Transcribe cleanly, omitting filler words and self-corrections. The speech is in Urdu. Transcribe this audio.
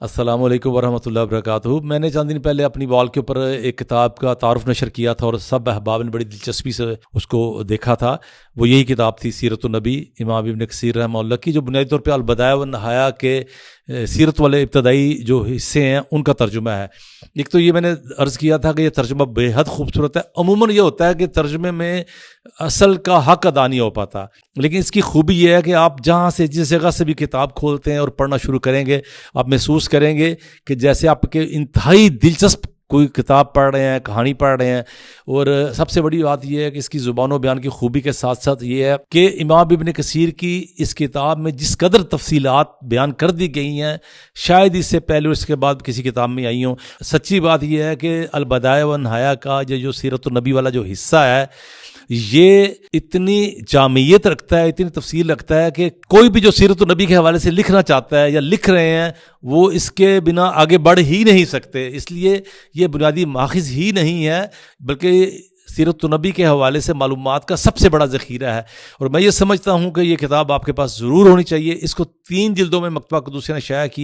السلام علیکم ورحمۃ اللہ وبرکاتہ۔ میں نے چند دن پہلے اپنی وال کے اوپر ایک کتاب کا تعارف نشر کیا تھا اور سب احباب نے بڑی دلچسپی سے اس کو دیکھا تھا۔ وہ یہی کتاب تھی سیرت النبی، امام ابن کثیر رحمہ اللہ کی، جو بنیادی طور پہ البدایہ والنہایہ کے سیرت والے ابتدائی جو حصے ہیں ان کا ترجمہ ہے۔ ایک تو یہ میں نے عرض کیا تھا کہ یہ ترجمہ بے حد خوبصورت ہے۔ عموماً یہ ہوتا ہے کہ ترجمے میں اصل کا حق ادا نہیں ہو پاتا، لیکن اس کی خوبی یہ ہے کہ آپ جہاں سے جس جگہ سے بھی کتاب کھولتے ہیں اور پڑھنا شروع کریں گے، آپ محسوس کریں گے کہ جیسے آپ کے انتہائی دلچسپ کوئی کتاب پڑھ رہے ہیں، کہانی پڑھ رہے ہیں۔ اور سب سے بڑی بات یہ ہے کہ اس کی زبان و بیان کی خوبی کے ساتھ ساتھ یہ ہے کہ امام ابن کثیر کی اس کتاب میں جس قدر تفصیلات بیان کر دی گئی ہیں شاید اس سے پہلے اور اس کے بعد کسی کتاب میں آئی ہوں۔ سچی بات یہ ہے کہ البدایہ والنہایہ کا یہ جو سیرت النبی والا جو حصہ ہے یہ اتنی جامعیت رکھتا ہے، اتنی تفصیل رکھتا ہے کہ کوئی بھی جو سیرت النبی کے حوالے سے لکھنا چاہتا ہے یا لکھ رہے ہیں وہ اس کے بنا آگے بڑھ ہی نہیں سکتے۔ اس لیے یہ بنیادی ماخذ ہی نہیں ہے، بلکہ سیرت النبی کے حوالے سے معلومات کا سب سے بڑا ذخیرہ ہے۔ اور میں یہ سمجھتا ہوں کہ یہ کتاب آپ کے پاس ضرور ہونی چاہیے۔ اس کو 3 جلدوں میں مکتبہ قدوسیہ نے شائع کی ہے۔